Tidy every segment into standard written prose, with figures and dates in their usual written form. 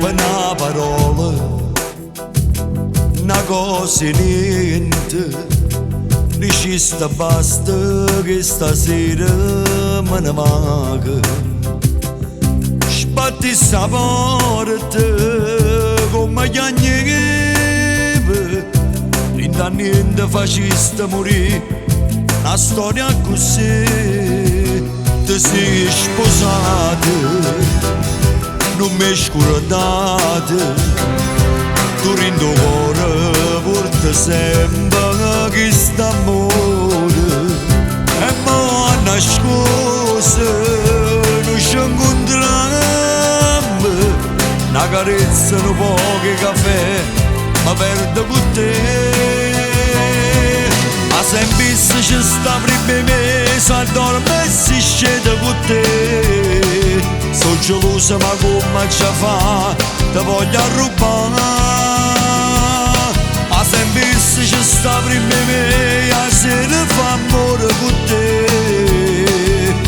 Una parola, una cosa e niente, dici sta basta che stasera me ne manca. Sbatti sta porta come gli agneve, l'inda niente facista morì, una storia così, ti sei sposata. Non mi scordate, tu rindo cuore, porta sempre che sta amore. E mo' a nascosto non ci incontriamo, una carezza, un po' di caffè, ma perdo con te. Ma sempre se ci sta prima mese, dorme e si scende con te. Sono gelosa ma come ci fa, ti voglio rubare. Ma sempre se ci sta prima me, a sera fa amore con te.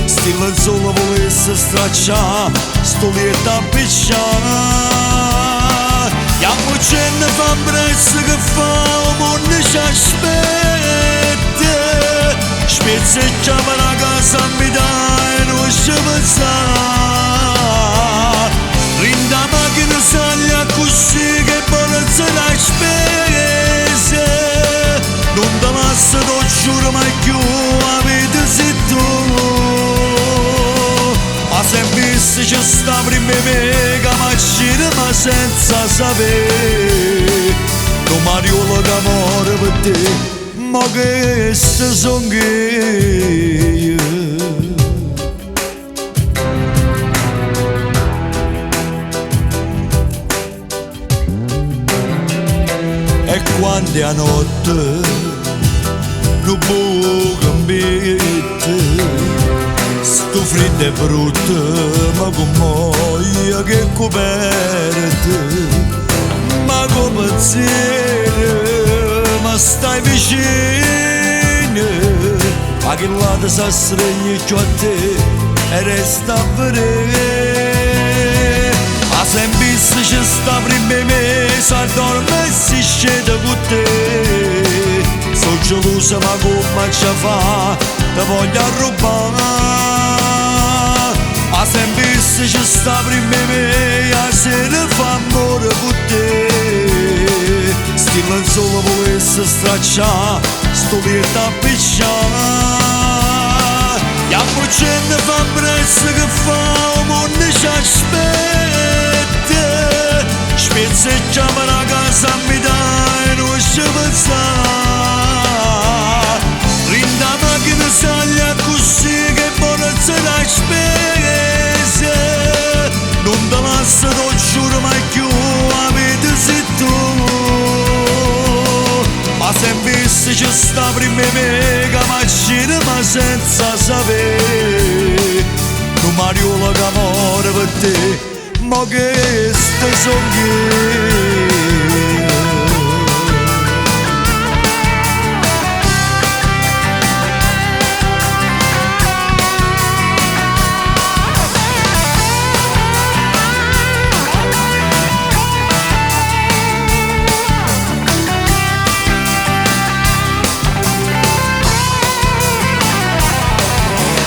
Stilla il sole volesse stracciare, sto lieto a picciare. Chiamo gente fa prezzo che fa, o mondo ci aspetta. Spezzeggiamo la casa a metà e non ci pensare. Rinda macchina saglia così che bonazza la spesa. Non te lascio, non giuro mai più, la vita sei tu. Ma sempre se ci sta prima me, che macchina ma senza sapere. Non mariola che amore per te, ma che se son io. E quando a notte non può cambiare, sto freddo e brutto, ma con moglie che coperte, ma come zero, ma stai vicino, a che lato si stringe giù a te e resta a vedere. Ma sempre se ci sta prima mese, dorme e si scende con te. Sono gelosa ma come ci fa, ti voglio rubare. Ma sempre se ci sta prima me, a sera fa amore con te. Stilla il sole volesse stracciare, sto lieto a picciare. Chiamo gente fa prezzo che fa, o mondo ci aspetta. Spezzeggiamo la casa a metà e non ci pensare. Rinda macchina saglia così che bonazza la spesa. Non te lascio, non giuro mai più, la vita sei tu. Ma sempre se ci sta prima me, che macchina ma senza sapere. Non mariola che amore per te, ma che ste son io.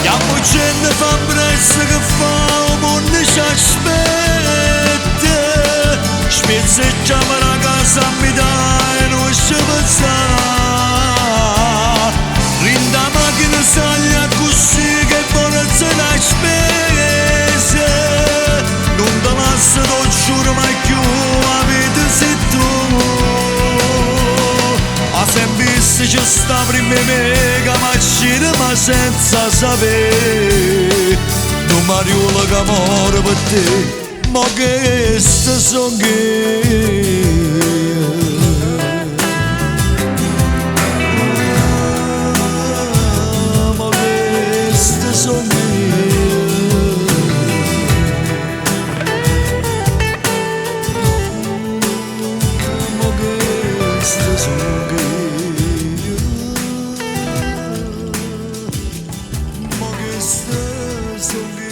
Chiamo gente fa prezzo che fa, o mondo ci aspetta. Spezzeggiamo la casa a metà e non ci pensare. Rinda macchina saglia così che bonazza la spesa. Non te lascio, non giuro mai più, la vita sei tu. Ma sempre se ci sta prima me, che macchina ma senza sapere. Non mariola che amore per te, ma che ste son io. Ma che ste son io. Ma che questo sono io, ma questo sono